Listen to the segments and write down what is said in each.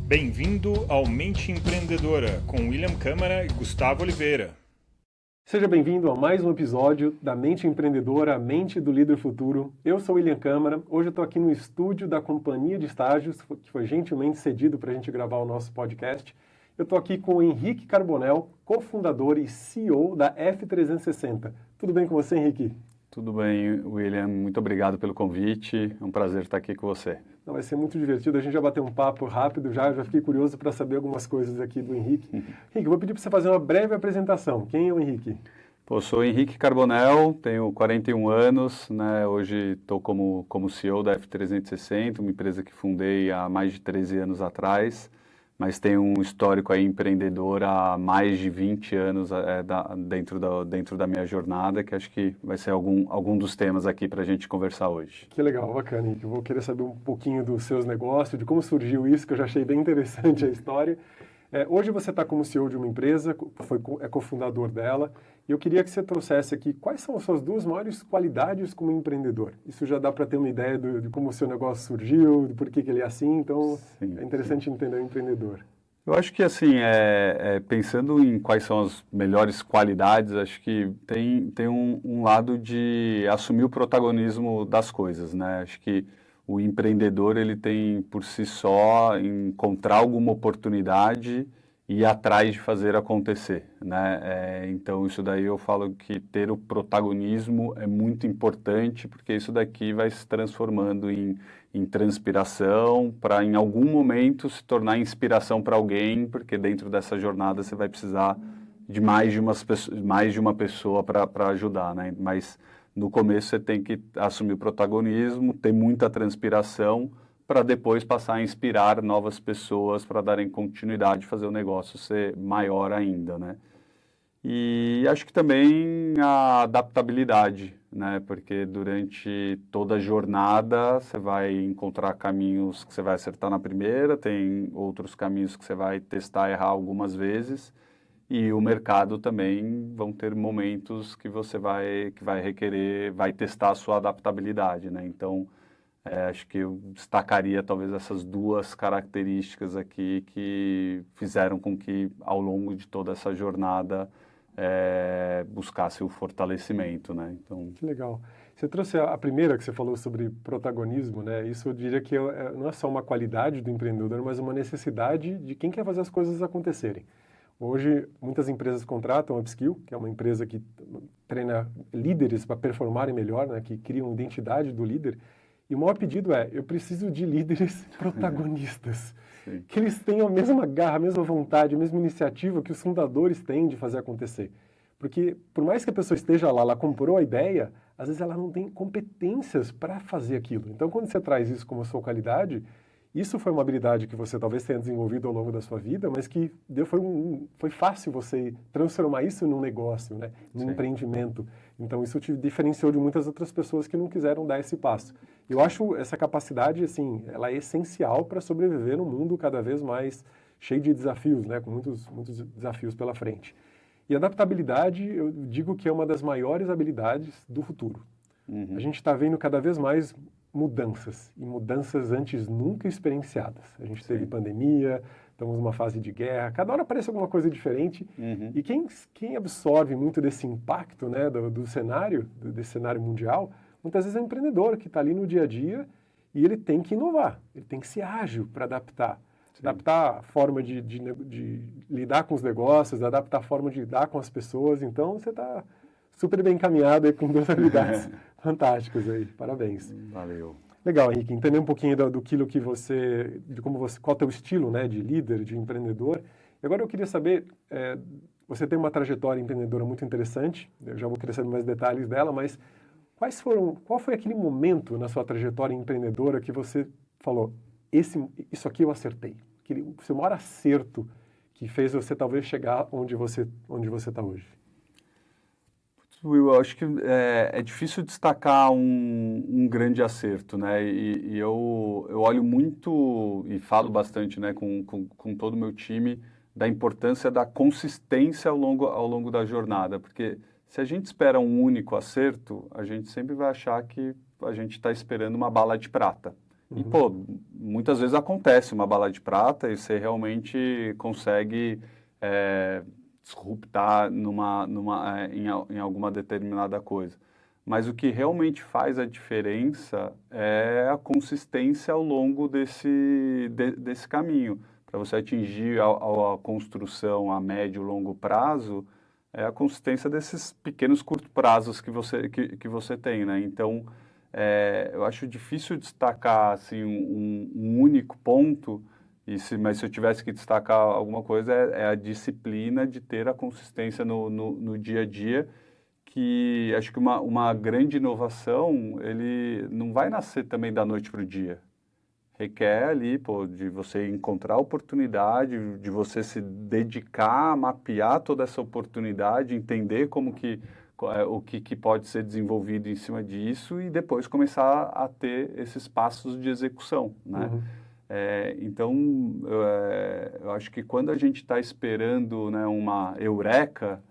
Bem-vindo ao Mente Empreendedora, com William Câmara e Gustavo Oliveira. Seja bem-vindo a mais um episódio da Mente Empreendedora, a Mente do Líder Futuro. Eu sou William Câmara, hoje eu estou aqui no estúdio da Companhia de Estágios, que foi gentilmente cedido para a gente gravar o nosso podcast. Eu estou aqui com o Henrique Carbonell, cofundador e CEO da F360. Tudo bem com você, Henrique? Tudo bem, William. Muito obrigado pelo convite. É um prazer estar aqui com você. Vai ser muito divertido. A gente já bateu um papo rápido, já fiquei curioso para saber algumas coisas aqui do Henrique. Henrique, vou pedir para você fazer uma breve apresentação. Quem é o Henrique? Sou Henrique Carbonell, tenho 41 anos, né? Hoje estou como CEO da F360, uma empresa que fundei há mais de 13 anos atrás, mas tenho um histórico aí empreendedor há mais de 20 anos dentro da minha jornada, que acho que vai ser algum dos temas aqui para a gente conversar hoje. Que legal, bacana. Eu vou querer saber um pouquinho dos seus negócios, de como surgiu isso, que eu já achei bem interessante a história. Hoje você está como CEO de uma empresa, é cofundador dela, e eu queria que você trouxesse aqui quais são as suas duas maiores qualidades como empreendedor. Isso já dá para ter uma ideia de como o seu negócio surgiu, de por que ele é assim, então é interessante entender o empreendedor. Eu acho que, assim, pensando em quais são as melhores qualidades, acho que tem um lado de assumir o protagonismo das coisas, né? Acho que o empreendedor, ele tem por si só encontrar alguma oportunidade e ir atrás de fazer acontecer, né? Então, isso daí eu falo que ter o protagonismo é muito importante, porque isso daqui vai se transformando em transpiração, para em algum momento se tornar inspiração para alguém, porque dentro dessa jornada você vai precisar de mais de uma pessoa para ajudar, né? Mas no começo você tem que assumir o protagonismo, ter muita transpiração, para depois passar a inspirar novas pessoas para darem continuidade, fazer o negócio ser maior ainda, né? E acho que também a adaptabilidade, né? Porque durante toda a jornada você vai encontrar caminhos que você vai acertar na primeira, tem outros caminhos que você vai testar e errar algumas vezes, e o mercado também vão ter momentos que você vai requerer, vai testar a sua adaptabilidade, né? Então, acho que eu destacaria talvez essas duas características aqui que fizeram com que, ao longo de toda essa jornada, buscasse o fortalecimento, né? Então... Que legal. Você trouxe a primeira que você falou sobre protagonismo, né? Isso eu diria que não é só uma qualidade do empreendedor, mas uma necessidade de quem quer fazer as coisas acontecerem. Hoje, muitas empresas contratam a Upskill, que é uma empresa que treina líderes para performarem melhor, né? Que criam identidade do líder. E o maior pedido eu preciso de líderes protagonistas. Que eles tenham a mesma garra, a mesma vontade, a mesma iniciativa que os fundadores têm de fazer acontecer. Porque, por mais que a pessoa esteja lá, ela comprou a ideia, às vezes ela não tem competências para fazer aquilo. Então, quando você traz isso como sua qualidade, isso foi uma habilidade que você talvez tenha desenvolvido ao longo da sua vida, mas que foi fácil você transformar isso num negócio, né? Num empreendimento. Então, isso te diferenciou de muitas outras pessoas que não quiseram dar esse passo. Eu acho essa capacidade, assim, ela é essencial para sobreviver num mundo cada vez mais cheio de desafios, né? Com muitos desafios pela frente. E adaptabilidade, eu digo que é uma das maiores habilidades do futuro. A gente está vendo cada vez mais mudanças, e mudanças antes nunca experienciadas. A gente teve pandemia, estamos numa fase de guerra, cada hora aparece alguma coisa diferente, e quem absorve muito desse impacto, né, do cenário, desse cenário mundial, muitas vezes é um empreendedor que está ali no dia a dia e ele tem que inovar, ele tem que ser ágil para adaptar. Adaptar a forma de lidar com os negócios, adaptar a forma de lidar com as pessoas. Então, você está super bem encaminhado aí com duas habilidades fantásticas aí. Parabéns. Valeu. Legal, Henrique. Entender um pouquinho qual é o teu estilo, né, de líder, de empreendedor. E agora eu queria saber, você tem uma trajetória empreendedora muito interessante. Eu já vou querer saber mais detalhes dela, mas qual foi aquele momento na sua trajetória empreendedora que você falou, isso aqui eu acertei? O seu maior acerto que fez você talvez chegar onde você está hoje? Will, eu acho que é difícil destacar um grande acerto, né? E eu olho muito e falo bastante, né, com todo o meu time da importância da consistência ao longo da jornada, porque se a gente espera um único acerto, a gente sempre vai achar que a gente está esperando uma bala de prata. E, pô, muitas vezes acontece uma bala de prata e você realmente consegue disruptar em alguma determinada coisa. Mas o que realmente faz a diferença é a consistência ao longo desse caminho. Para você atingir a construção a médio e longo prazo, é a consistência desses pequenos curtos prazos que você tem, né? Então, eu acho difícil destacar assim, um único ponto, mas se eu tivesse que destacar alguma coisa, é a disciplina de ter a consistência no dia a dia, que acho que uma grande inovação, ele não vai nascer também da noite para o dia. Requer ali, pô, de você encontrar a oportunidade, de você se dedicar a mapear toda essa oportunidade, entender o que pode ser desenvolvido em cima disso e depois começar a ter esses passos de execução, né? Então, eu acho que quando a gente está esperando, né, uma eureka,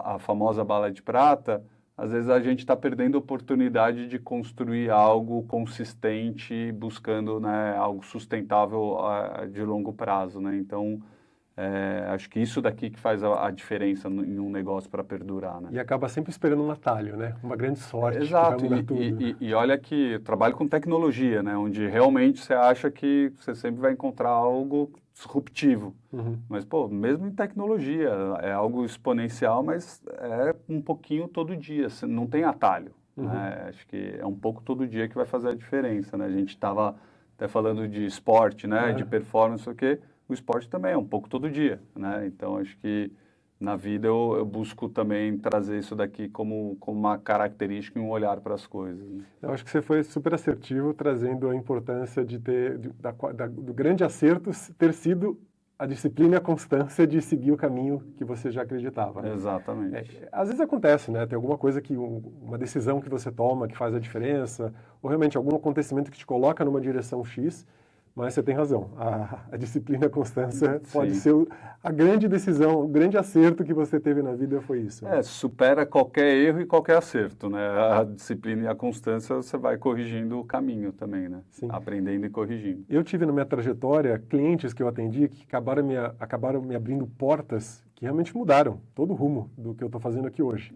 a famosa bala de prata, às vezes a gente está perdendo a oportunidade de construir algo consistente, buscando, né, algo sustentável de longo prazo, né? Então, acho que isso daqui que faz a diferença em um negócio para perdurar, né? E acaba sempre esperando um atalho, né? Uma grande sorte. Exato, que vai mudar tudo. e olha que eu trabalho com tecnologia, né? Onde realmente você acha que você sempre vai encontrar algo disruptivo. Mas, pô, mesmo em tecnologia, é algo exponencial, mas é um pouquinho todo dia, não tem atalho. Né? Acho que é um pouco todo dia que vai fazer a diferença, né? A gente estava até falando de esporte, né? De performance, o quê? O esporte também é um pouco todo dia, né? Então, acho que na vida eu busco também trazer isso daqui como uma característica e um olhar para as coisas. Né? Eu acho que você foi super assertivo, trazendo a importância de ter, do grande acerto ter sido a disciplina e a constância de seguir o caminho que você já acreditava. Né? Exatamente. Às vezes acontece, né? Tem alguma coisa uma decisão que você toma que faz a diferença, ou realmente algum acontecimento que te coloca numa direção X, mas você tem razão. A disciplina e a constância pode ser a grande decisão, o grande acerto que você teve na vida foi isso. Né? Supera qualquer erro e qualquer acerto, né? A disciplina e a constância, você vai corrigindo o caminho também, né? Sim. Aprendendo e corrigindo. Eu tive na minha trajetória clientes que eu atendi que acabaram me abrindo portas que realmente mudaram todo o rumo do que eu estou fazendo aqui hoje.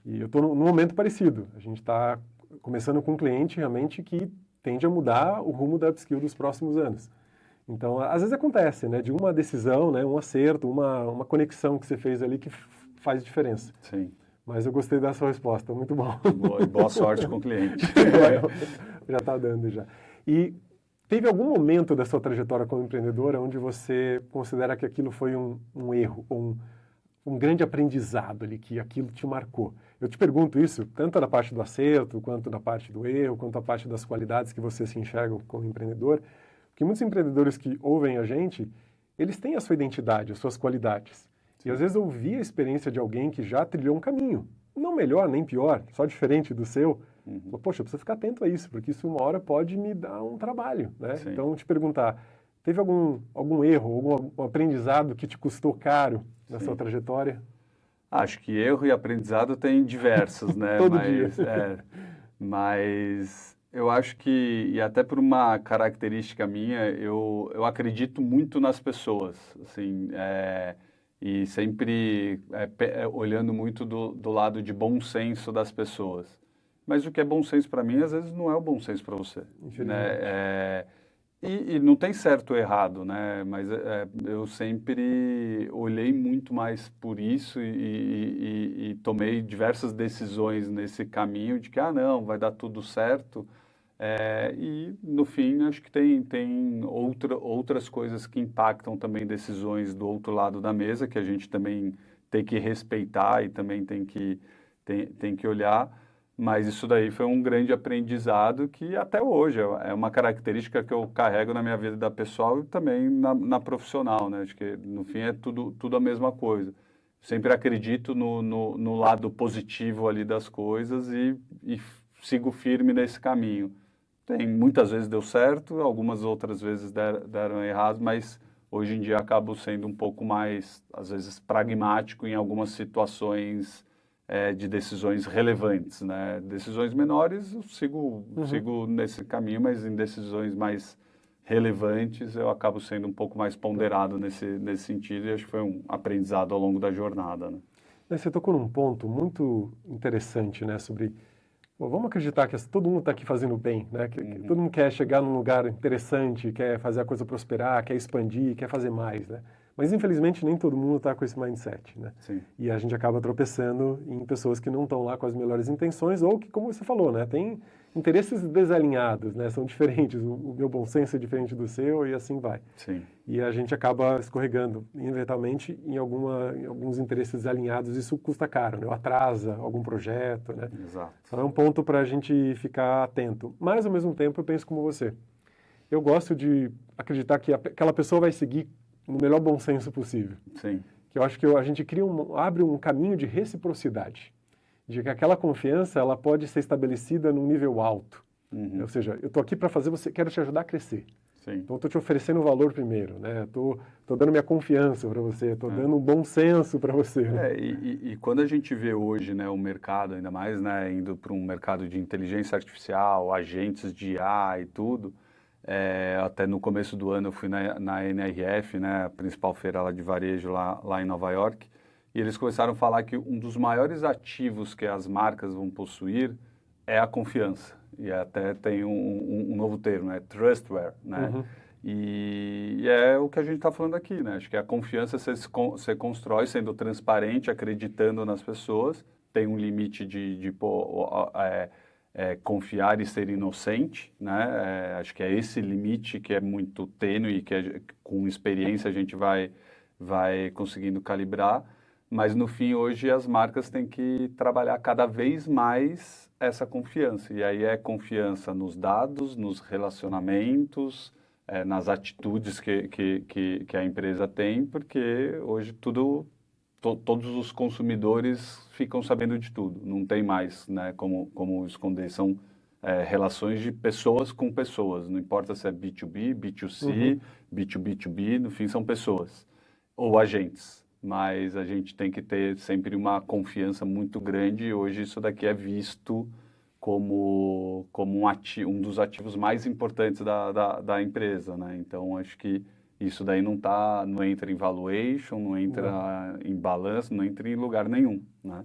E eu estou num momento parecido. A gente está começando com um cliente realmente que tende a mudar o rumo da upskill dos próximos anos. Então, às vezes acontece, né? De uma decisão, né? Um acerto, uma conexão que você fez ali que faz diferença. Sim. Mas eu gostei da sua resposta, muito bom. Boa sorte com o cliente. Já está dando já. E teve algum momento da sua trajetória como empreendedora onde você considera que aquilo foi um erro, ou um grande aprendizado ali, que aquilo te marcou? Eu te pergunto isso, tanto na parte do acerto, quanto na parte do erro, quanto na parte das qualidades que você se enxerga como empreendedor, porque muitos empreendedores que ouvem a gente, eles têm a sua identidade, as suas qualidades. E às vezes eu ouvi a experiência de alguém que já trilhou um caminho, não melhor nem pior, só diferente do seu. Poxa, eu preciso ficar atento a isso, porque isso uma hora pode me dar um trabalho, né? Sim. Então, te perguntar, teve algum erro, algum aprendizado que te custou caro na sua trajetória? Acho que erro e aprendizado tem diversos, né? Todo dia. Mas eu acho que, e até por uma característica minha, eu acredito muito nas pessoas, assim, e sempre olhando muito do lado de bom senso das pessoas. Mas o que é bom senso para mim, às vezes não é o bom senso para você. Né? E não tem certo ou errado, né? Mas eu sempre olhei muito mais por isso e tomei diversas decisões nesse caminho de que, não, vai dar tudo certo. E, no fim, acho que tem outras coisas que impactam também decisões do outro lado da mesa, que a gente também tem que respeitar e também tem que olhar. Mas isso daí foi um grande aprendizado que até hoje é uma característica que eu carrego na minha vida pessoal e também na profissional, né? Acho que no fim é tudo a mesma coisa. Sempre acredito no lado positivo ali das coisas e sigo firme nesse caminho. Muitas vezes deu certo, algumas outras vezes deram errado, mas hoje em dia acabo sendo um pouco mais, às vezes, pragmático em algumas situações de decisões relevantes, né? Decisões menores eu sigo nesse caminho, mas em decisões mais relevantes eu acabo sendo um pouco mais ponderado nesse sentido e acho que foi um aprendizado ao longo da jornada, né? Você tocou num ponto muito interessante, né, sobre, bom, vamos acreditar que todo mundo está aqui fazendo bem, né, que todo mundo quer chegar num lugar interessante, quer fazer a coisa prosperar, quer expandir, quer fazer mais, né? Mas, infelizmente, nem todo mundo está com esse mindset, né? Sim. E a gente acaba tropeçando em pessoas que não estão lá com as melhores intenções ou que, como você falou, né, tem interesses desalinhados, né? São diferentes. O meu bom senso é diferente do seu e assim vai. Sim. E a gente acaba escorregando, eventualmente, em alguns interesses desalinhados. Isso custa caro, né? Ou atrasa algum projeto, né? Exato. Então é um ponto para a gente ficar atento. Mas, ao mesmo tempo, eu penso como você. Eu gosto de acreditar que aquela pessoa vai seguir no melhor bom senso possível. Sim. Que eu acho que a gente abre um caminho de reciprocidade, de que aquela confiança ela pode ser estabelecida num nível alto. Ou seja, eu estou aqui para quero te ajudar a crescer. Sim. Então, estou te oferecendo o valor primeiro, né? Estou dando minha confiança para você, estou dando um bom senso para você. Né? E quando a gente vê hoje, né, o mercado, ainda mais, né, indo para um mercado de inteligência artificial, agentes de IA e tudo, até no começo do ano eu fui na NRF, né, a principal feira lá de varejo lá em Nova York, e eles começaram a falar que um dos maiores ativos que as marcas vão possuir é a confiança. E até tem um novo termo, né? Trustware, né? E é o que a gente está falando aqui, né? Acho que a confiança você constrói sendo transparente, acreditando nas pessoas, tem um limite de confiar e ser inocente, né? Acho que é esse limite que é muito tênue e que com experiência a gente vai conseguindo calibrar, mas no fim hoje as marcas têm que trabalhar cada vez mais essa confiança, e aí é confiança nos dados, nos relacionamentos, nas atitudes que a empresa tem, porque hoje todos os consumidores ficam sabendo de tudo, não tem mais, né, como esconder, são relações de pessoas com pessoas, não importa se é B2B, B2C, B2B2B, no fim são pessoas ou agentes, mas a gente tem que ter sempre uma confiança muito grande e hoje isso daqui é visto como um dos ativos mais importantes da empresa, né? Então, acho que isso daí não entra em valuation, não entra em balanço, não entra em lugar nenhum, né?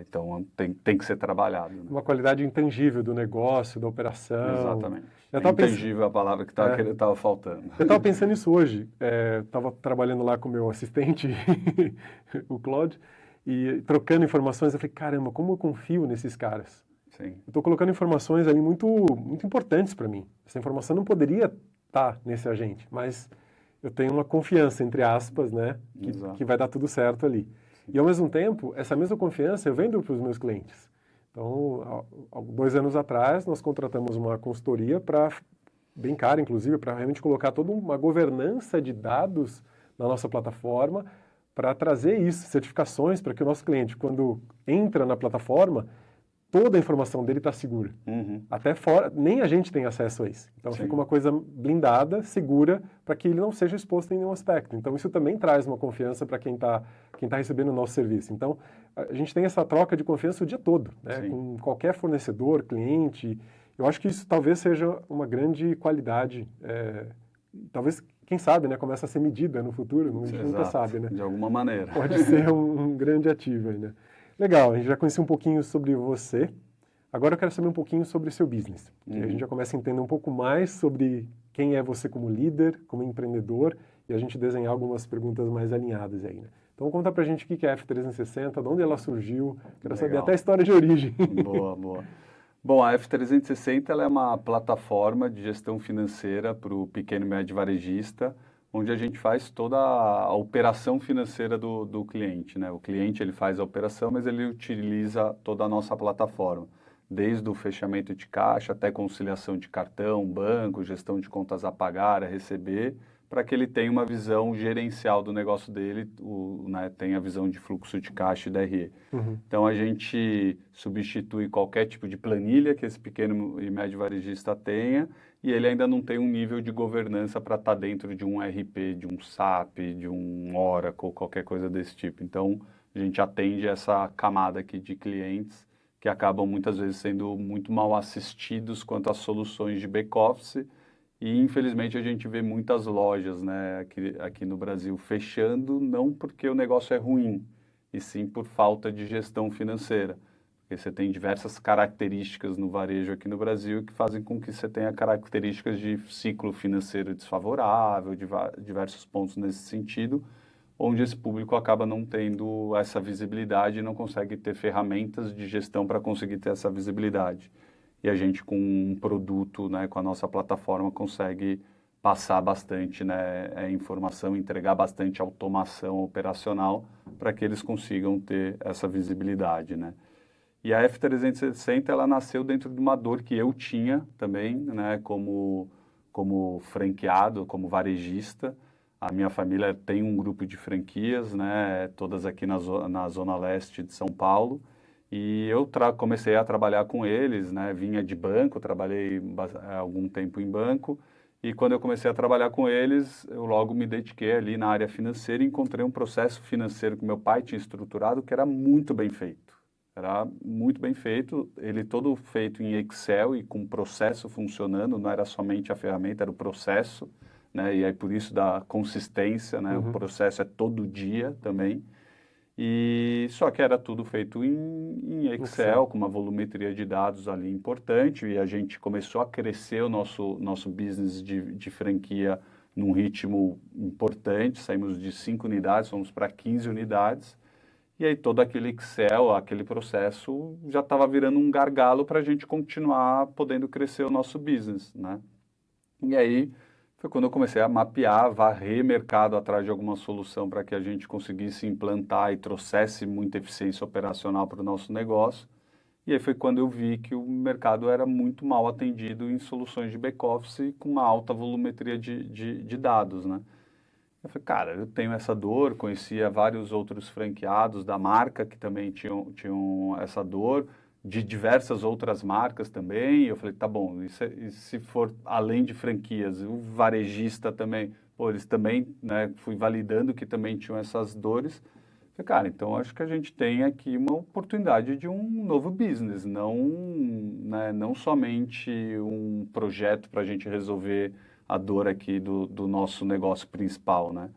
Então, tem que ser trabalhado. Né? Uma qualidade intangível do negócio, da operação. Exatamente. Intangível é a palavra que estava faltando. Eu estava pensando nisso hoje. Estava trabalhando lá com o meu assistente, o Claude, e trocando informações. Eu falei, caramba, como eu confio nesses caras. Sim. Eu estou colocando informações ali muito, muito importantes para mim. Essa informação não poderia estar nesse agente, mas eu tenho uma confiança, entre aspas, né, que vai dar tudo certo ali. E, ao mesmo tempo, essa mesma confiança eu vendo para os meus clientes. Então, há 2 anos atrás, nós contratamos uma consultoria bem cara, inclusive, para realmente colocar toda uma governança de dados na nossa plataforma para trazer isso, certificações, para que o nosso cliente, quando entra na plataforma, toda a informação dele está segura. Até fora, nem a gente tem acesso a isso. Então, fica uma coisa blindada, segura, para que ele não seja exposto em nenhum aspecto. Então, isso também traz uma confiança para quem tá recebendo o nosso serviço. Então, a gente tem essa troca de confiança o dia todo, né? Com qualquer fornecedor, cliente. Eu acho que isso talvez seja uma grande qualidade. Talvez, quem sabe, né, começa a ser medida no futuro, a gente nunca sabe, né? De alguma maneira. Pode ser um grande ativo aí, né? Legal, a gente já conheceu um pouquinho sobre você. Agora eu quero saber um pouquinho sobre o seu business. A gente já começa a entender um pouco mais sobre quem é você como líder, como empreendedor, e a gente desenhar algumas perguntas mais alinhadas aí, né? Então conta pra gente o que é a F360, de onde ela surgiu, quero saber até a história de origem. Boa, boa. Bom, a F360 ela é uma plataforma de gestão financeira para o pequeno e médio varejista, onde a gente faz toda a operação financeira do cliente, né? O cliente ele faz a operação, mas ele utiliza toda a nossa plataforma, desde o fechamento de caixa até conciliação de cartão, banco, gestão de contas a pagar, a receber, para que ele tenha uma visão gerencial do negócio dele, né, tenha a visão de fluxo de caixa e DRE. Então, a gente substitui qualquer tipo de planilha que esse pequeno e médio varejista tenha, e ele ainda não tem um nível de governança para estar dentro de um RP, de um SAP, de um Oracle, qualquer coisa desse tipo. Então, a gente atende essa camada aqui de clientes que acabam muitas vezes sendo muito mal assistidos quanto às soluções de back-office e, infelizmente, a gente vê muitas lojas, né, aqui no Brasil fechando, não porque o negócio é ruim, e sim por falta de gestão financeira. Porque você tem diversas características no varejo aqui no Brasil que fazem com que você tenha características de ciclo financeiro desfavorável, diversos pontos nesse sentido, onde esse público acaba não tendo essa visibilidade e não consegue ter ferramentas de gestão para conseguir ter essa visibilidade. E a gente, com um produto, né, com a nossa plataforma, consegue passar bastante, né, informação, entregar bastante automação operacional para que eles consigam ter essa visibilidade, né. E a F360, ela nasceu dentro de uma dor que eu tinha também, né, como franqueado, como varejista. A minha família tem um grupo de franquias, né, todas aqui na Zona Leste de São Paulo, e eu comecei a trabalhar com eles, né, vinha de banco, trabalhei algum tempo em banco, e quando eu comecei a trabalhar com eles, eu logo me dediquei ali na área financeira e encontrei um processo financeiro que meu pai tinha estruturado que era muito bem feito. Era muito bem feito, ele todo feito em Excel e com processo funcionando, não era somente a ferramenta, era o processo, né? E aí por isso da consistência, né? O processo é todo dia também. E só que era tudo feito em Excel, com uma volumetria de dados ali importante, e a gente começou a crescer o nosso business de franquia num ritmo importante, saímos de 5 unidades, fomos para 15 unidades, e aí todo aquele Excel, aquele processo já estava virando um gargalo para a gente continuar podendo crescer o nosso business, né? E aí foi quando eu comecei a mapear, varrer mercado atrás de alguma solução para que a gente conseguisse implantar e trouxesse muita eficiência operacional para o nosso negócio. E aí foi quando eu vi que o mercado era muito mal atendido em soluções de back-office com uma alta volumetria de dados, né? Eu falei, cara, eu tenho essa dor, conhecia vários outros franqueados da marca que também tinham essa dor, de diversas outras marcas também. Eu falei, tá bom, e se for além de franquias, o varejista também, pô, eles também, né, fui validando que também tinham essas dores. Eu falei, cara, então acho que a gente tem aqui uma oportunidade de um novo business, não, né, não somente um projeto para a gente resolver a dor aqui do nosso negócio principal, né?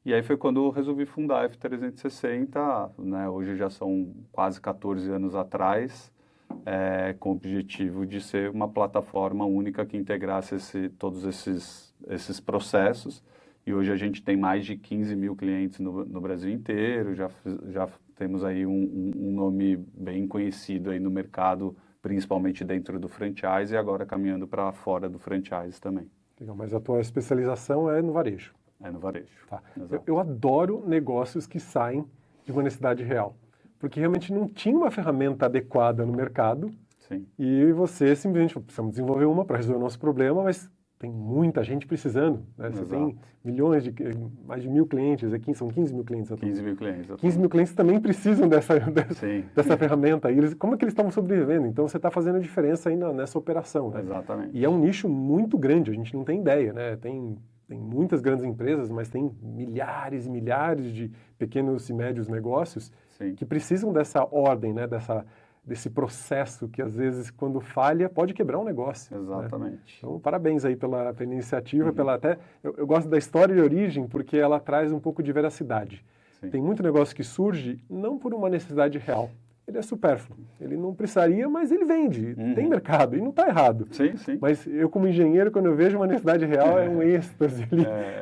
E aí foi quando eu resolvi fundar a F360, né? Hoje já são quase 14 anos atrás, com o objetivo de ser uma plataforma única que integrasse todos esses processos. E hoje a gente tem mais de 15 mil clientes no Brasil inteiro, já temos aí um nome bem conhecido aí no mercado, principalmente dentro do franchise e agora caminhando para fora do franchise também. Legal, mas a tua especialização é no varejo. É no varejo. Tá. Eu adoro negócios que saem de uma necessidade real, porque realmente não tinha uma ferramenta adequada no mercado. Sim. E você simplesmente, precisamos desenvolver uma para resolver o nosso problema, mas tem muita gente precisando, né? Você tem milhões mais de 1.000 clientes, aqui são 15 mil clientes. 15 mil clientes. 15 mil clientes também precisam dessa ferramenta. E como é que eles estão sobrevivendo? Então você está fazendo a diferença aí nessa operação. Né? Exatamente. E é um nicho muito grande, a gente não tem ideia, né? Tem muitas grandes empresas, mas tem milhares e milhares de pequenos e médios negócios que precisam dessa ordem, né? Desse processo que, às vezes, quando falha, pode quebrar um negócio. Exatamente. Né? Então, parabéns aí pela iniciativa, eu gosto da história de origem, porque ela traz um pouco de veracidade. Sim. Tem muito negócio que surge não por uma necessidade real. Ele é supérfluo. Ele não precisaria, mas ele vende. Tem mercado, e não está errado. Sim, sim. Mas eu, como engenheiro, quando eu vejo uma necessidade real, é um êxtase.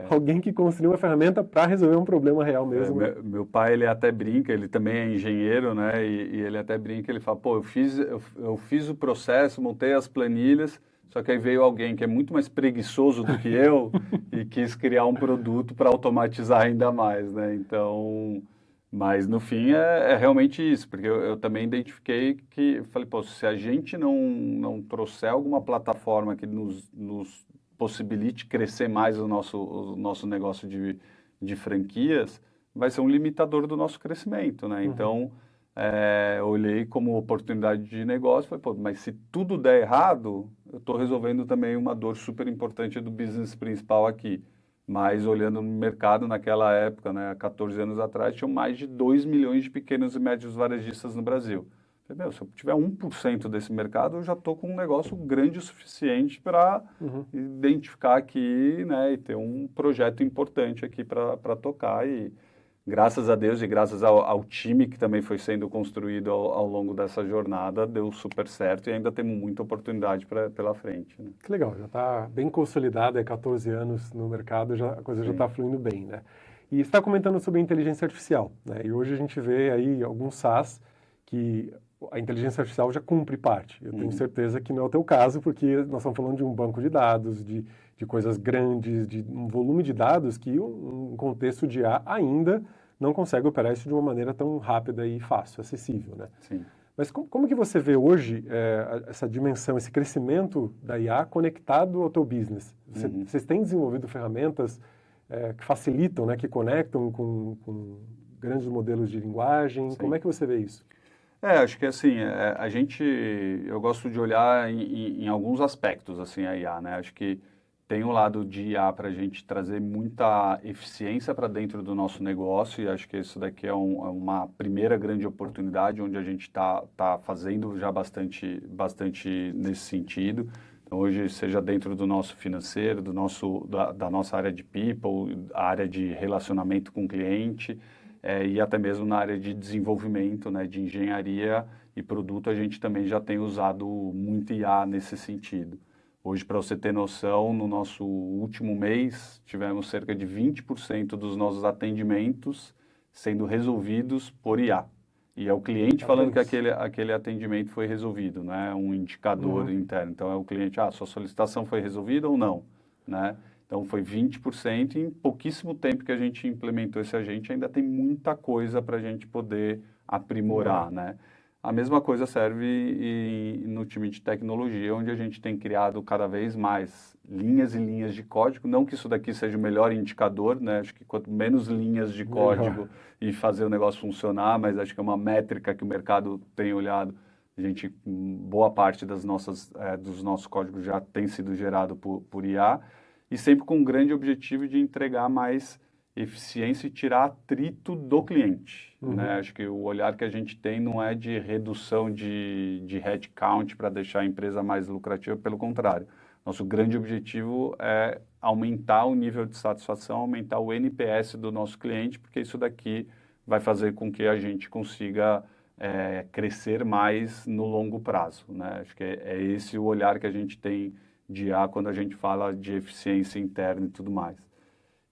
Alguém que construiu uma ferramenta para resolver um problema real mesmo. Meu pai, ele até brinca, ele também é engenheiro, né? E ele até brinca, ele fala, pô, eu fiz o processo, montei as planilhas, só que aí veio alguém que é muito mais preguiçoso do que eu e quis criar um produto para automatizar ainda mais, né? Então... Mas, no fim, é realmente isso, porque eu também identifiquei que, falei, pô, se a gente não trouxer alguma plataforma que nos possibilite crescer mais o nosso negócio de franquias, vai ser um limitador do nosso crescimento, né? Então, eu olhei como oportunidade de negócio, falei, pô, mas se tudo der errado, eu estou resolvendo também uma dor super importante do business principal aqui. mas olhando no mercado naquela época, né, há 14 anos atrás, tinham mais de 2 milhões de pequenos e médios varejistas no Brasil. Falei, meu, se eu tiver 1% desse mercado, eu já estou com um negócio grande o suficiente para identificar aqui, né, e ter um projeto importante aqui para tocar. E graças a Deus e graças ao time que também foi sendo construído ao longo dessa jornada, deu super certo e ainda temos muita oportunidade pela frente. Né? Que legal, já está bem consolidado, 14 anos no mercado, a coisa já está fluindo bem, né? E você está comentando sobre inteligência artificial, né? E hoje a gente vê aí alguns SaaS que a inteligência artificial já cumpre parte. Eu tenho certeza que não é o teu caso, porque nós estamos falando de um banco de dados, de coisas grandes, de um volume de dados que um contexto de IA ainda não consegue operar isso de uma maneira tão rápida e fácil, acessível, né? Sim. Mas como que você vê hoje essa dimensão, esse crescimento da IA conectado ao teu business? Vocês têm desenvolvido ferramentas que facilitam, né, que conectam com grandes modelos de linguagem? Sim. Como é que você vê isso? Acho que assim, eu gosto de olhar em alguns aspectos, assim, a IA, né? Acho que tem um lado de IA para a gente trazer muita eficiência para dentro do nosso negócio e acho que isso daqui é uma primeira grande oportunidade onde a gente tá fazendo já bastante nesse sentido. Então, hoje, seja dentro do nosso financeiro, da nossa área de people, a área de relacionamento com o cliente, e até mesmo na área de desenvolvimento, né, de engenharia e produto, a gente também já tem usado muito IA nesse sentido. Hoje, para você ter noção, no nosso último mês, tivemos cerca de 20% dos nossos atendimentos sendo resolvidos por IA. E é o cliente falando que aquele atendimento foi resolvido, né? Um indicador interno. Então, é o cliente, sua solicitação foi resolvida ou não, né? Então, foi 20% e em pouquíssimo tempo que a gente implementou esse agente, ainda tem muita coisa para a gente poder aprimorar, né? A mesma coisa serve no time de tecnologia, onde a gente tem criado cada vez mais linhas e linhas de código. Não que isso daqui seja o melhor indicador, né? Acho que quanto menos linhas de código e fazer o negócio funcionar, mas acho que é uma métrica que o mercado tem olhado. Boa parte dos nossos códigos já tem sido gerado por IA e sempre com um grande objetivo de entregar mais eficiência e tirar atrito do cliente. Né? Acho que o olhar que a gente tem não é de redução de headcount para deixar a empresa mais lucrativa, pelo contrário. Nosso grande objetivo é aumentar o nível de satisfação, aumentar o NPS do nosso cliente, porque isso daqui vai fazer com que a gente consiga crescer mais no longo prazo. Né? Acho que é esse o olhar que a gente tem de IA quando a gente fala de eficiência interna e tudo mais.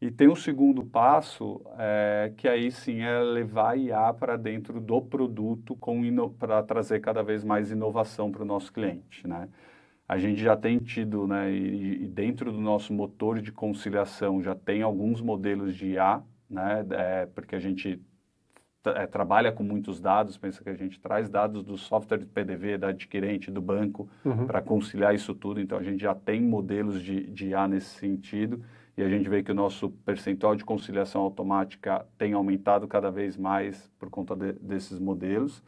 E tem um segundo passo, que aí sim é levar a IA para dentro do produto para trazer cada vez mais inovação para o nosso cliente, né? A gente já tem tido, né, e dentro do nosso motor de conciliação já tem alguns modelos de IA, né, porque a gente trabalha com muitos dados, pensa que a gente traz dados do software de PDV, da adquirente, do banco, para conciliar isso tudo, então a gente já tem modelos de IA nesse sentido, e a gente vê que o nosso percentual de conciliação automática tem aumentado cada vez mais por conta desses modelos.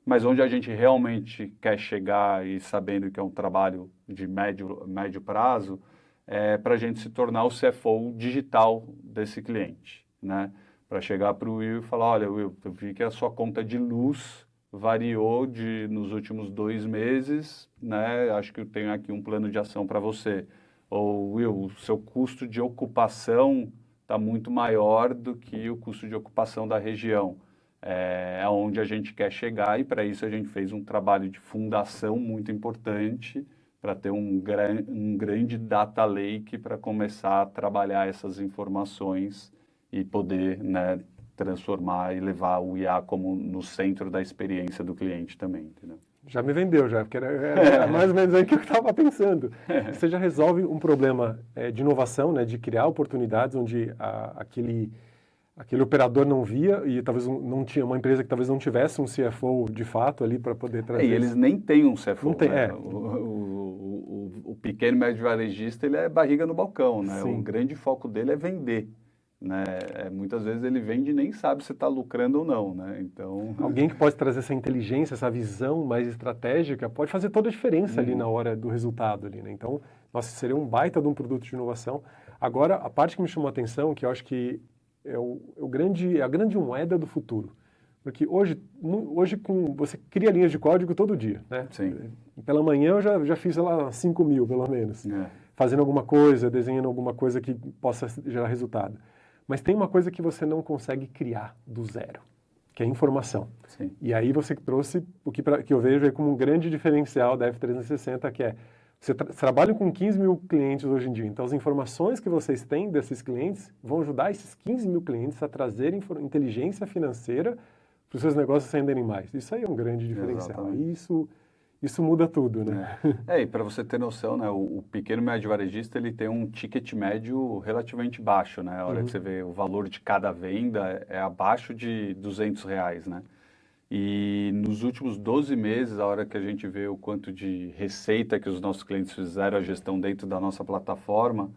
Mas onde a gente realmente quer chegar e sabendo que é um trabalho de médio prazo, é para a gente se tornar o CFO digital desse cliente, né? Para chegar para o Will e falar, olha, Will, eu vi que a sua conta de luz variou nos últimos 2 meses, né? Acho que eu tenho aqui um plano de ação para você. Ou, Will, o seu custo de ocupação está muito maior do que o custo de ocupação da região. É onde a gente quer chegar e para isso a gente fez um trabalho de fundação muito importante para ter um grande data lake para começar a trabalhar essas informações e poder, né, transformar e levar o IA como no centro da experiência do cliente também, entendeu? Já me vendeu, já, porque era mais ou menos aí que eu estava pensando. Você já resolve um problema de inovação, né, de criar oportunidades onde aquele operador não via e talvez não tinha uma empresa que talvez não tivesse um CFO de fato ali para poder trazer. E eles nem têm um CFO. Não tem, né? O pequeno médio varejista, ele é barriga no balcão, né? Sim. O grande foco dele é vender. Né? Muitas vezes ele vende e nem sabe se está lucrando ou não, né? Então... Alguém que pode trazer essa inteligência, essa visão mais estratégica, pode fazer toda a diferença ali na hora do resultado ali, né? Então, nossa, seria um baita de um produto de inovação. Agora, a parte que me chamou a atenção, que eu acho que é a grande moeda do futuro. Porque hoje você cria linhas de código todo dia, né? Sim. Pela manhã eu já fiz, sei lá, 5.000, pelo menos. Fazendo alguma coisa, desenhando alguma coisa que possa gerar resultado. Mas tem uma coisa que você não consegue criar do zero, que é informação. Sim. E aí você trouxe o que eu vejo aí como um grande diferencial da F360, que é você trabalha com 15 mil clientes hoje em dia, então as informações que vocês têm desses clientes vão ajudar esses 15 mil clientes a trazerem inteligência financeira para os seus negócios renderem mais. Isso aí é um grande diferencial. E isso muda tudo, né? E para você ter noção, né, o pequeno e médio varejista ele tem um ticket médio relativamente baixo, né? A hora que você vê o valor de cada venda é abaixo de R$200, né? E nos últimos 12 meses, a hora que a gente vê o quanto de receita que os nossos clientes fizeram a gestão dentro da nossa plataforma,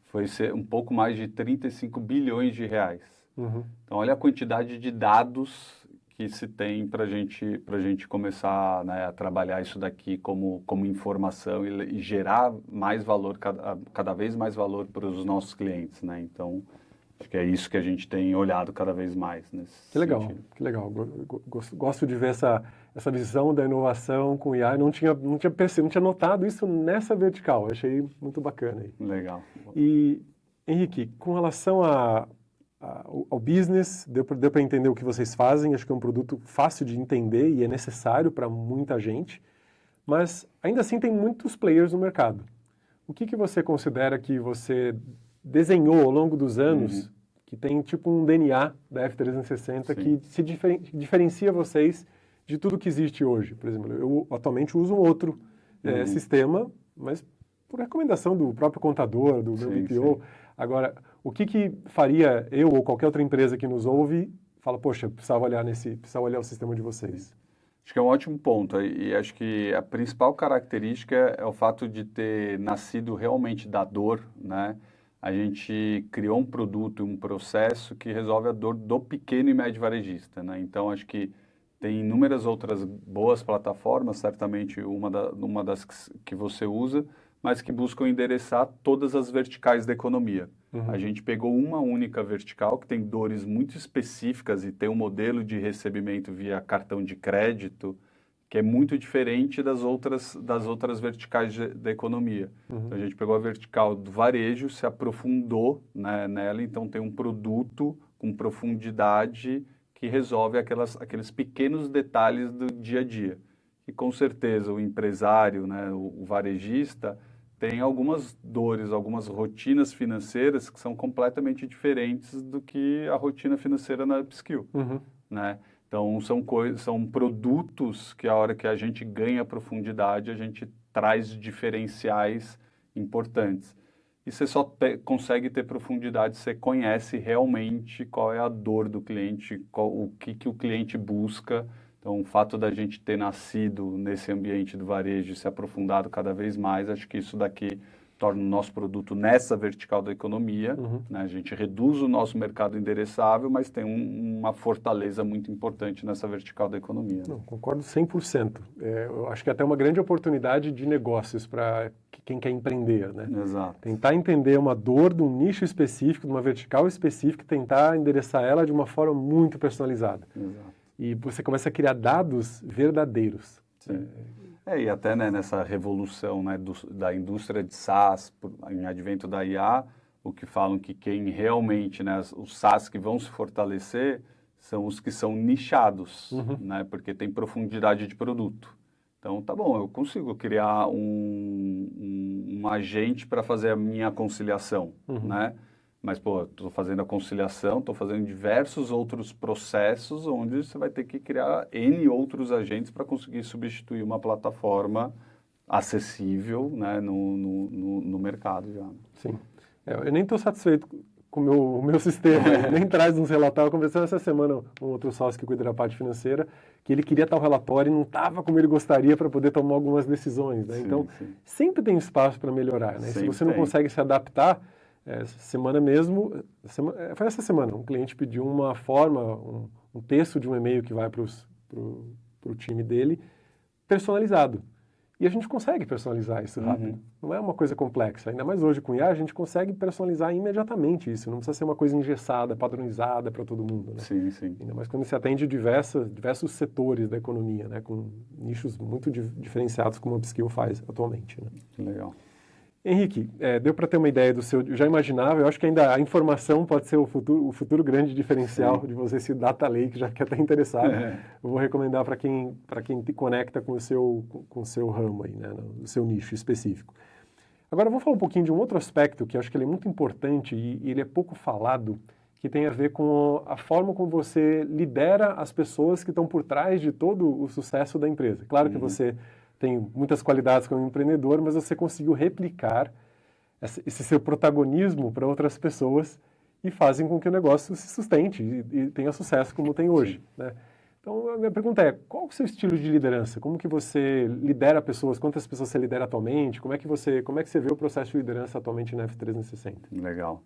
foi ser um pouco mais de 35 bilhões de reais. Então, olha a quantidade de dados que se tem para gente começar, né, a trabalhar isso daqui como informação e gerar mais valor, cada vez mais valor para os nossos clientes, né? Então, acho que é isso que a gente tem olhado cada vez mais nesse sentido. Que legal. Gosto de ver essa visão da inovação com IA. Não tinha notado isso nessa vertical. Achei muito bacana aí. Legal. E, Henrique, com relação ao business, deu para entender o que vocês fazem. Acho que é um produto fácil de entender e é necessário para muita gente. Mas, ainda assim, tem muitos players no mercado. O que você considera que você desenhou ao longo dos anos, que tem tipo um DNA da F360 que se diferencia vocês de tudo que existe hoje. Por exemplo, eu atualmente uso um outro sistema, mas por recomendação do próprio contador, do meu BPO. Agora, o que faria eu ou qualquer outra empresa que nos ouve, fala, poxa, precisava olhar o sistema de vocês? Acho que é um ótimo ponto e acho que a principal característica é o fato de ter nascido realmente da dor, né? A gente criou um produto, um processo que resolve a dor do pequeno e médio varejista, né? Então, acho que tem inúmeras outras boas plataformas, certamente uma das que você usa, mas que buscam endereçar todas as verticais da economia. A gente pegou uma única vertical que tem dores muito específicas e tem um modelo de recebimento via cartão de crédito que é muito diferente das outras verticais da economia. Então, a gente pegou a vertical do varejo, se aprofundou, né, nela, então tem um produto com profundidade que resolve aqueles pequenos detalhes do dia a dia. E com certeza o empresário, né, o varejista, tem algumas dores, algumas rotinas financeiras que são completamente diferentes do que a rotina financeira na upskill, né? Então, são produtos que a hora que a gente ganha profundidade, a gente traz diferenciais importantes. E você só consegue ter profundidade se você conhece realmente qual é a dor do cliente, o que o cliente busca. Então, o fato da gente ter nascido nesse ambiente do varejo e se aprofundado cada vez mais, acho que isso daqui torna o nosso produto nessa vertical da economia, né? A gente reduz o nosso mercado endereçável, mas tem uma fortaleza muito importante nessa vertical da economia. Não, concordo 100%. Eu acho que é até uma grande oportunidade de negócios para quem quer empreender, né? Exato. Tentar entender uma dor de um nicho específico, de uma vertical específica, e tentar endereçar ela de uma forma muito personalizada. Exato. E você começa a criar dados verdadeiros. Sim. E até, né, nessa revolução, né, da indústria de SaaS, em advento da IA, o que falam que quem realmente, né, os SaaS que vão se fortalecer são os que são nichados, né, porque tem profundidade de produto. Então, tá bom, eu consigo criar um agente para fazer a minha conciliação, né? Mas, pô, estou fazendo a conciliação, estou fazendo diversos outros processos onde você vai ter que criar N outros agentes para conseguir substituir uma plataforma acessível, né, no mercado já. Sim. Eu nem estou satisfeito com o meu sistema, nem traz uns relatórios. Eu conversei essa semana com outro sócio que cuida da parte financeira, que ele queria tal relatório e não estava como ele gostaria para poder tomar algumas decisões, né? Então, sempre tem espaço para melhorar, né? Se você não consegue se adaptar, semana mesmo, foi essa semana, um cliente pediu uma forma, um texto de um e-mail que vai para o time dele, personalizado. E a gente consegue personalizar isso rápido. Não é uma coisa complexa. Ainda mais hoje com IA, a gente consegue personalizar imediatamente isso. Não precisa ser uma coisa engessada, padronizada para todo mundo, né? Sim, sim. Ainda mais quando se atende diversos setores da economia, né? Com nichos muito diferenciados como a Upskill faz atualmente, né? Legal. Henrique, deu para ter uma ideia do seu... Eu já imaginava, eu acho que ainda a informação pode ser o futuro grande diferencial de você, esse data lake, já que é até interessado. Eu vou recomendar para quem te conecta com o seu ramo aí, né, no seu nicho específico. Agora, eu vou falar um pouquinho de um outro aspecto que eu acho que ele é muito importante e ele é pouco falado, que tem a ver com a forma como você lidera as pessoas que estão por trás de todo o sucesso da empresa. Claro que você tem muitas qualidades como empreendedor, mas você conseguiu replicar esse seu protagonismo para outras pessoas e fazem com que o negócio se sustente e tenha sucesso como tem hoje, né? Então, a minha pergunta é, qual o seu estilo de liderança? Como que você lidera pessoas? Quantas pessoas você lidera atualmente? Como é que você vê o processo de liderança atualmente na F360? Legal.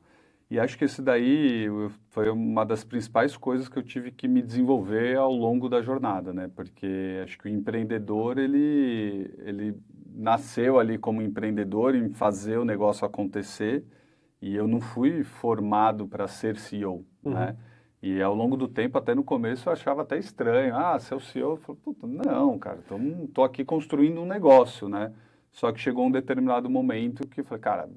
E acho que esse daí foi uma das principais coisas que eu tive que me desenvolver ao longo da jornada, né? Porque acho que o empreendedor, ele nasceu ali como empreendedor em fazer o negócio acontecer e eu não fui formado para ser CEO, né? E ao longo do tempo, até no começo, eu achava até estranho. Ah, ser o CEO? Eu falei, puta, não, cara, tô aqui construindo um negócio, né? Só que chegou um determinado momento que eu falei, cara,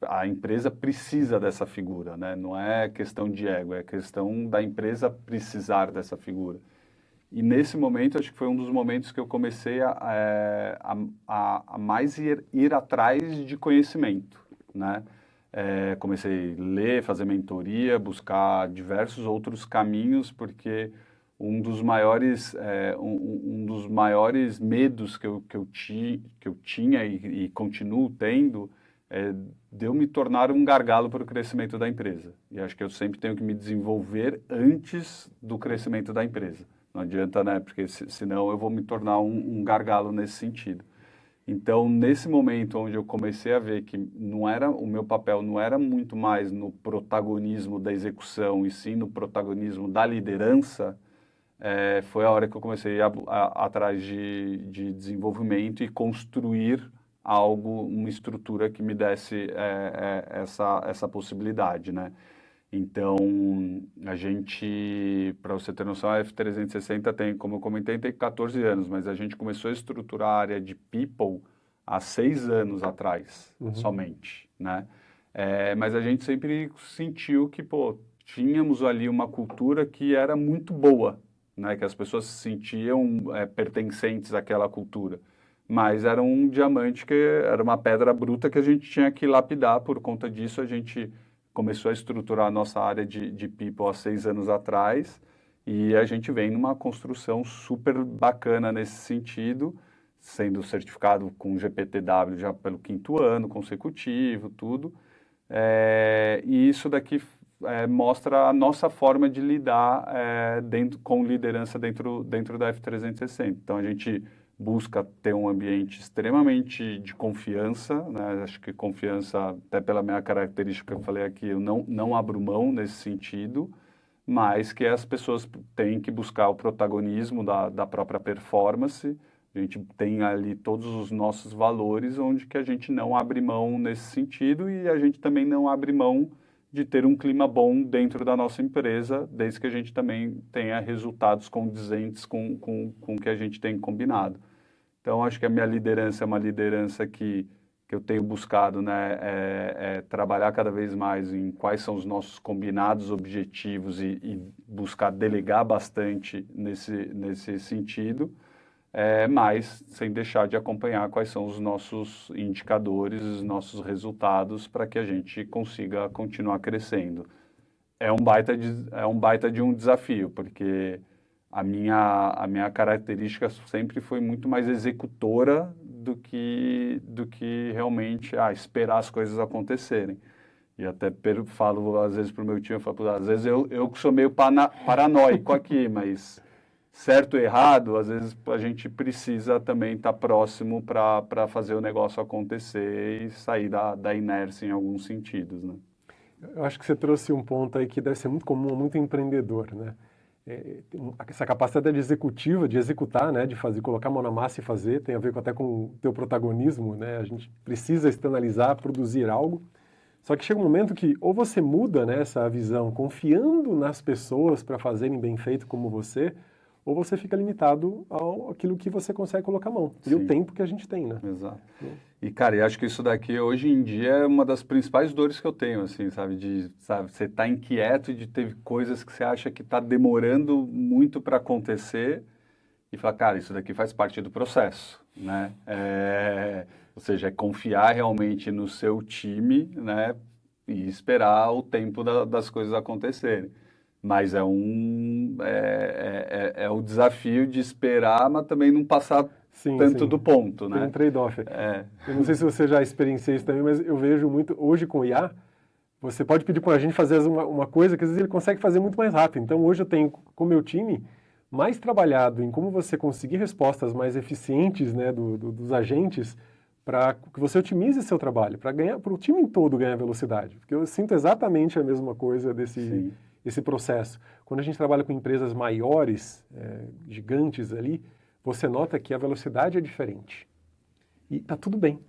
a empresa precisa dessa figura, né? Não é questão de ego, é questão da empresa precisar dessa figura. E nesse momento, acho que foi um dos momentos que eu comecei a mais ir atrás de conhecimento, né? Comecei a ler, fazer mentoria, buscar diversos outros caminhos, porque um dos maiores medos que eu tinha e continuo tendo é de eu me tornar um gargalo para o crescimento da empresa. E acho que eu sempre tenho que me desenvolver antes do crescimento da empresa. Não adianta, né? Porque senão eu vou me tornar um gargalo nesse sentido. Então, nesse momento onde eu comecei a ver que o meu papel não era muito mais no protagonismo da execução e sim no protagonismo da liderança, foi a hora que eu comecei atrás de desenvolvimento e construir algo, uma estrutura que me desse essa possibilidade, né? Então, a gente, para você ter noção, a F360 tem, como eu comentei, tem 14 anos, mas a gente começou a estruturar a área de People há 6 anos atrás, somente, né? Mas a gente sempre sentiu que, tínhamos ali uma cultura que era muito boa, né? Que as pessoas se sentiam pertencentes àquela cultura. Mas era um diamante, era uma pedra bruta que a gente tinha que lapidar. Por conta disso, a gente começou a estruturar a nossa área de People há 6 anos atrás e a gente vem numa construção super bacana nesse sentido, sendo certificado com GPTW já pelo 5º ano consecutivo, tudo. E isso daqui mostra a nossa forma de lidar com liderança dentro da F360. Então, a gente busca ter um ambiente extremamente de confiança, né? Acho que confiança, até pela minha característica que eu falei aqui, eu não abro mão nesse sentido, mas que as pessoas têm que buscar o protagonismo da própria performance. A gente tem ali todos os nossos valores, onde que a gente não abre mão nesse sentido e a gente também não abre mão de ter um clima bom dentro da nossa empresa, desde que a gente também tenha resultados condizentes com o que a gente tem combinado. Então, acho que a minha liderança é uma liderança que eu tenho buscado, né, trabalhar cada vez mais em quais são os nossos combinados objetivos e buscar delegar bastante nesse sentido, mas sem deixar de acompanhar quais são os nossos indicadores, os nossos resultados para que a gente consiga continuar crescendo. É um baita de um desafio, porque a minha característica sempre foi muito mais executora do que realmente esperar as coisas acontecerem. E até falo às vezes para o meu time, eu falo, às vezes eu que sou meio paranoico aqui, mas certo ou errado, às vezes a gente precisa também estar próximo para fazer o negócio acontecer e sair da inércia em alguns sentidos, né? Eu acho que você trouxe um ponto aí que deve ser muito comum a muito empreendedor, né? essa capacidade executiva, de executar, né, de fazer, colocar a mão na massa e fazer, tem a ver até com o teu protagonismo, né? A gente precisa externalizar, produzir algo. Só que chega um momento que ou você muda, né, essa visão confiando nas pessoas para fazerem bem feito como você, ou você fica limitado àquilo que você consegue colocar a mão. E o tempo que a gente tem, né? Exato. E, cara, eu acho que isso daqui, hoje em dia, é uma das principais dores que eu tenho, assim, sabe? Você tá inquieto de ter coisas que você acha que tá demorando muito para acontecer e falar, cara, isso daqui faz parte do processo, né? Ou seja, é confiar realmente no seu time, né? E esperar o tempo das coisas acontecerem. Mas é o desafio de esperar, mas também não passar tanto do ponto, né? Tem um trade-off. Eu não sei se você já experienciou isso também, mas eu vejo muito, hoje com o IA, você pode pedir para a gente fazer uma coisa que às vezes ele consegue fazer muito mais rápido. Então hoje eu tenho com o meu time mais trabalhado em como você conseguir respostas mais eficientes, né, dos agentes, para que você otimize seu trabalho, para o time todo ganhar velocidade. Porque eu sinto exatamente a mesma coisa esse processo. Quando a gente trabalha com empresas maiores, gigantes ali, você nota que a velocidade é diferente. E está tudo bem.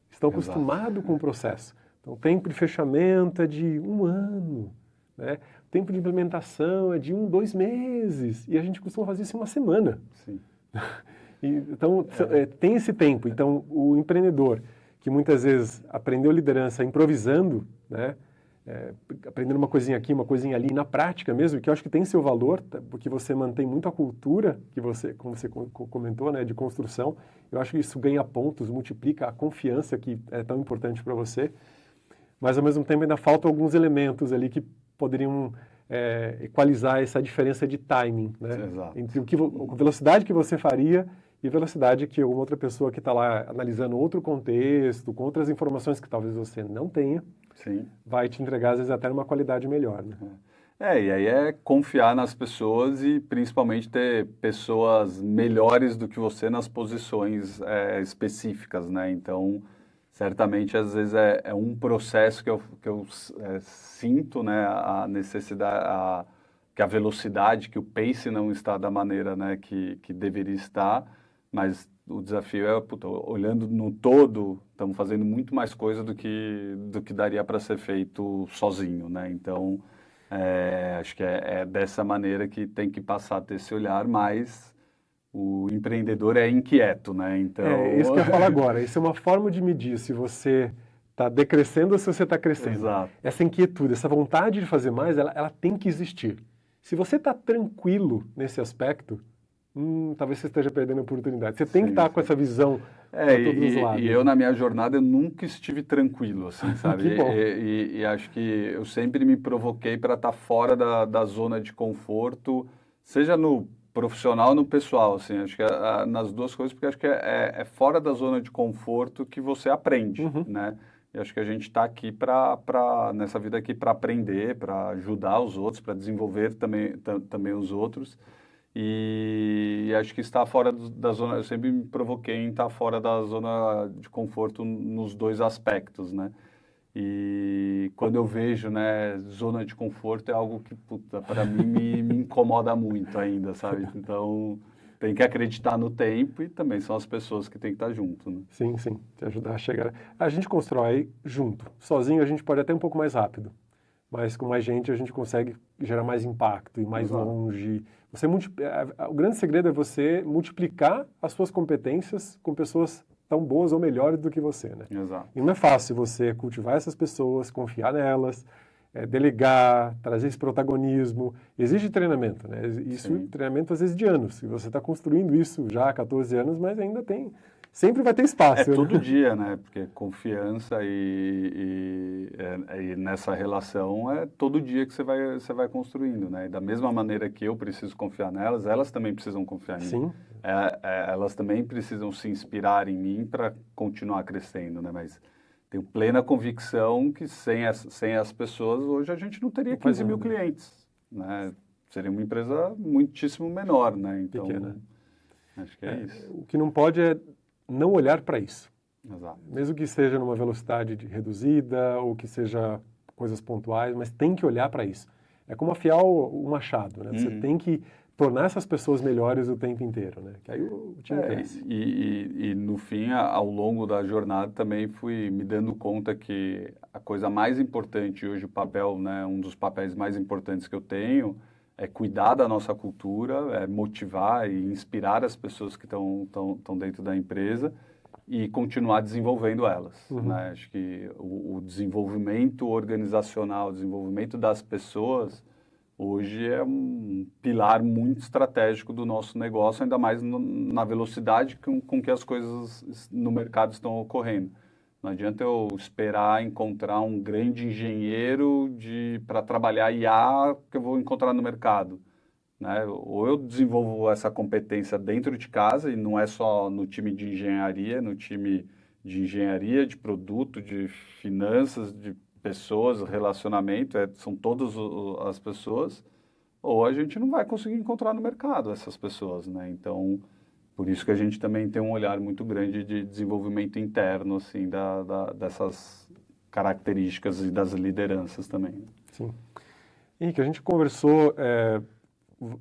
Estão acostumados com o processo. Então, o tempo de fechamento é de 1 ano, né? O tempo de implementação é de 2 meses. E a gente costuma fazer isso em 1 semana. Sim. Então, tem esse tempo. Então, o empreendedor, que muitas vezes aprendeu liderança improvisando, né? Aprendendo uma coisinha aqui, uma coisinha ali, na prática mesmo, que eu acho que tem seu valor, porque você mantém muito a cultura, como você comentou, né, de construção. Eu acho que isso ganha pontos, multiplica a confiança que é tão importante para você. Mas, ao mesmo tempo, ainda faltam alguns elementos ali que poderiam equalizar essa diferença de timing, né? Entre a velocidade que você faria e a velocidade que alguma outra pessoa que está lá analisando outro contexto, com outras informações que talvez você não tenha, vai te entregar, às vezes, até uma qualidade melhor, né? E aí é confiar nas pessoas e principalmente ter pessoas melhores do que você nas posições específicas, né? Então, certamente, às vezes, é um processo que eu sinto, né, a necessidade, que a velocidade, que o pace não está da maneira, né, que deveria estar, mas o desafio olhando no todo, estamos fazendo muito mais coisa do que daria para ser feito sozinho, né? Então, acho que é dessa maneira que tem que passar a ter esse olhar, mas o empreendedor é inquieto, né? Então... isso que eu ia falar agora. Isso é uma forma de medir se você está decrescendo ou se você está crescendo. Exato. Essa inquietude, essa vontade de fazer mais, ela tem que existir. Se você está tranquilo nesse aspecto, talvez você esteja perdendo a oportunidade. Você tem que estar com essa visão para todos os lados. E eu, na minha jornada, eu nunca estive tranquilo, assim, sabe? Que bom. E acho que eu sempre me provoquei para estar fora da zona de conforto, seja no profissional ou no pessoal, assim, acho que nas duas coisas, porque acho que é fora da zona de conforto que você aprende, né? E acho que a gente está aqui nessa vida aqui para aprender, para ajudar os outros, para desenvolver também os outros. E acho que estar fora da zona, eu sempre me provoquei em estar fora da zona de conforto nos dois aspectos, né? E quando eu vejo, né, zona de conforto é algo que, para mim me incomoda muito ainda, sabe? Então, tem que acreditar no tempo e também são as pessoas que têm que estar junto, né? Sim, te ajudar a chegar. A gente constrói junto. Sozinho a gente pode até um pouco mais rápido, mas com mais gente a gente consegue gerar mais impacto e mais longe. O grande segredo é você multiplicar as suas competências com pessoas tão boas ou melhores do que você, né? Exato. E não é fácil você cultivar essas pessoas, confiar nelas, delegar, trazer esse protagonismo. Exige treinamento, né? Isso, treinamento às vezes de anos. E você está construindo isso já há 14 anos, mas ainda sempre vai ter espaço. Todo dia, né? Porque confiança e nessa relação é todo dia que você vai construindo, né? E da mesma maneira que eu preciso confiar nelas, elas também precisam confiar em mim. Sim. Elas também precisam se inspirar em mim para continuar crescendo, né? Mas tenho plena convicção que sem as pessoas, hoje a gente não teria 15 mil clientes, né? Seria uma empresa muitíssimo menor, né? Então, pequena. Acho que é isso. O que não pode é não olhar para isso. Exato. Mesmo que seja numa velocidade reduzida ou que seja coisas pontuais, mas tem que olhar para isso. é como afiar o machado, né? Você tem que tornar essas pessoas melhores o tempo inteiro, né? Que aí o time cresce. E no fim, ao longo da jornada, também fui me dando conta que a coisa mais importante hoje, o papel, né, um dos papéis mais importantes que eu tenho é cuidar da nossa cultura, é motivar e inspirar as pessoas que estão dentro da empresa e continuar desenvolvendo elas. Né? Acho que o desenvolvimento organizacional, o desenvolvimento das pessoas, hoje é um pilar muito estratégico do nosso negócio, ainda mais na velocidade com que as coisas no mercado estão ocorrendo. Não adianta eu esperar encontrar um grande engenheiro para trabalhar IA que eu vou encontrar no mercado. Né? Ou eu desenvolvo essa competência dentro de casa, e não é só no time de engenharia, no time de engenharia, de produto, de finanças, de pessoas, relacionamento, são todas as pessoas, ou a gente não vai conseguir encontrar no mercado essas pessoas, né? Então, por isso que a gente também tem um olhar muito grande de desenvolvimento interno, assim, dessas características e das lideranças também. Sim. Henrique, a gente conversou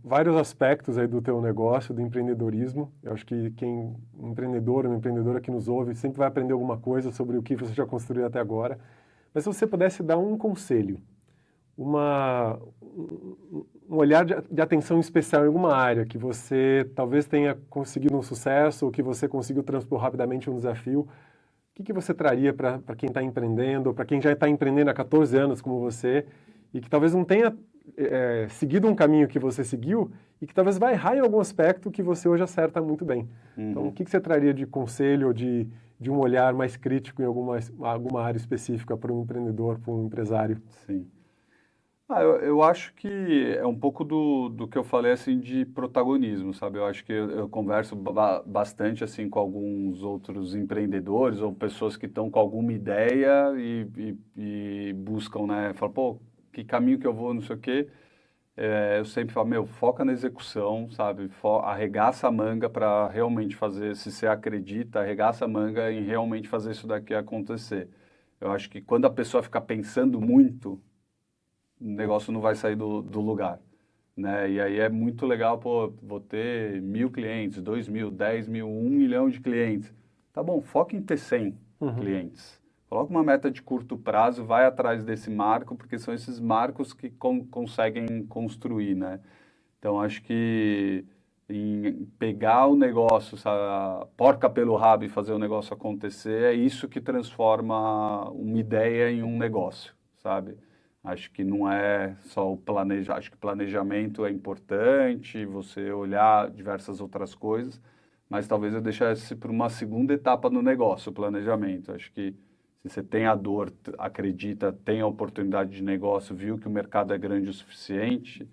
vários aspectos aí do teu negócio, do empreendedorismo. Eu acho que um empreendedor, uma empreendedora que nos ouve, sempre vai aprender alguma coisa sobre o que você já construiu até agora. Mas se você pudesse dar um conselho, um olhar de atenção especial em alguma área que você talvez tenha conseguido um sucesso ou que você conseguiu transpor rapidamente um desafio, o que você traria para quem está empreendendo, ou para quem já está empreendendo há 14 anos como você e que talvez não tenha seguido um caminho que você seguiu e que talvez vai errar em algum aspecto que você hoje acerta muito bem. Então, o que você traria de conselho ou de um olhar mais crítico em alguma área específica para um empreendedor, para um empresário? Sim. Eu acho que é um pouco do que eu falei, assim, de protagonismo, sabe? Eu acho que eu converso bastante, assim, com alguns outros empreendedores ou pessoas que estão com alguma ideia e buscam, né? Falam, pô, que caminho que eu vou, não sei o quê. Eu sempre falo, foca na execução, sabe? Arregaça a manga para realmente fazer, se você acredita, arregaça a manga em realmente fazer isso daqui acontecer. Eu acho que quando a pessoa fica pensando muito, o negócio não vai sair do lugar, né? E aí é muito legal, pô, vou ter 1.000 clientes, 2.000, 10.000, 1 milhão de clientes. Tá bom, foca em ter 100 clientes. Coloca uma meta de curto prazo, vai atrás desse marco, porque são esses marcos que conseguem construir, né? Então, acho que em pegar o negócio, sabe, porca pelo rabo e fazer o negócio acontecer, é isso que transforma uma ideia em um negócio, sabe? Acho que não é só acho que planejamento é importante, você olhar diversas outras coisas, mas talvez eu deixasse para uma segunda etapa no negócio, o planejamento. Acho que se você tem a dor, acredita, tem a oportunidade de negócio, viu que o mercado é grande o suficiente,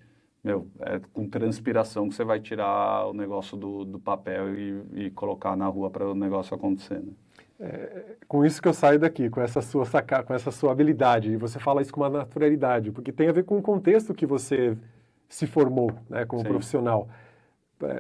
é com transpiração que você vai tirar o negócio do papel e colocar na rua para o negócio acontecer, né? Com isso que eu saio daqui, com essa sua habilidade, e você fala isso com uma naturalidade, porque tem a ver com o contexto que você se formou, né, como profissional.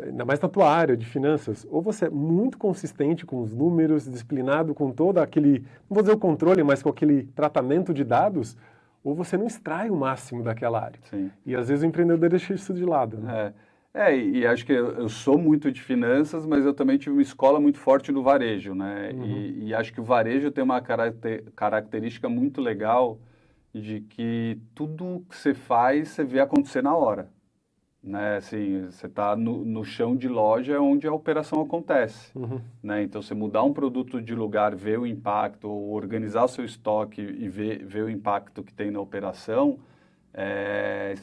Ainda mais na tua área de finanças, ou você é muito consistente com os números, disciplinado com todo aquele, não vou dizer o controle, mas com aquele tratamento de dados, ou você não extrai o máximo daquela área. Sim. E às vezes o empreendedor deixa isso de lado, né? E acho que eu sou muito de finanças, mas eu também tive uma escola muito forte no varejo, né? E acho que o varejo tem uma característica muito legal de que tudo que você faz, você vê acontecer na hora. Né? Assim, você está no chão de loja onde a operação acontece. Né? Então, você mudar um produto de lugar, ver o impacto, ou organizar o seu estoque e ver o impacto que tem na operação, é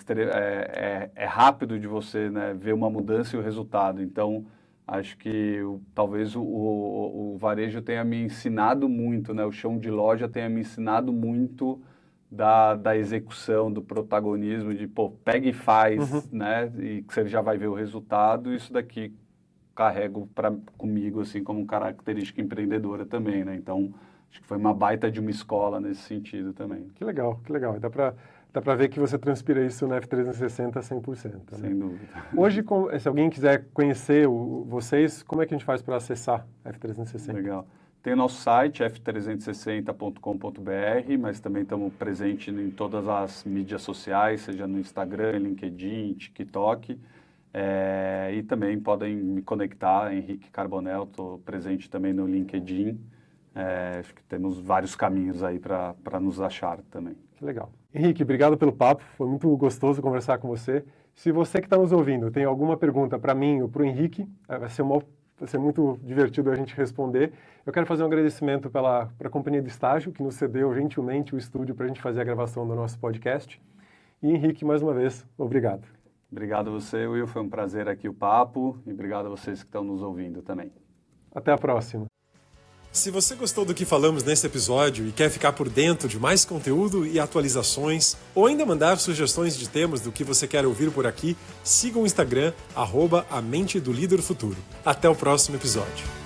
rápido de você, né, ver uma mudança e o resultado. Então, acho que talvez o varejo tenha me ensinado muito, né, o chão de loja tenha me ensinado muito da execução, do protagonismo, de, pô, pega e faz, né, e que você já vai ver o resultado. Isso daqui carrego comigo, assim, como característica empreendedora também, né? Então, acho que foi uma baita de uma escola nesse sentido também. Que legal, que legal. Dá para ver que você transpira isso na F360 100%. Né? Sem dúvida. Hoje, se alguém quiser conhecer vocês, como é que a gente faz para acessar a F360? Legal. Tem o nosso site, f360.com.br, mas também estamos presentes em todas as mídias sociais, seja no Instagram, LinkedIn, TikTok. E também podem me conectar, Henrique Carbonel, estou presente também no LinkedIn. Acho que temos vários caminhos aí para nos achar também. Que legal. Henrique, obrigado pelo papo, foi muito gostoso conversar com você. Se você que está nos ouvindo tem alguma pergunta para mim ou para o Henrique, vai ser muito divertido a gente responder. Eu quero fazer um agradecimento para a Companhia de Estágio, que nos cedeu gentilmente o estúdio para a gente fazer a gravação do nosso podcast. E Henrique, mais uma vez, obrigado. Obrigado a você, Will. Foi um prazer aqui o papo e obrigado a vocês que estão nos ouvindo também. Até a próxima. Se você gostou do que falamos nesse episódio e quer ficar por dentro de mais conteúdo e atualizações, ou ainda mandar sugestões de temas do que você quer ouvir por aqui, siga o Instagram, @a mente do líder futuro. Até o próximo episódio.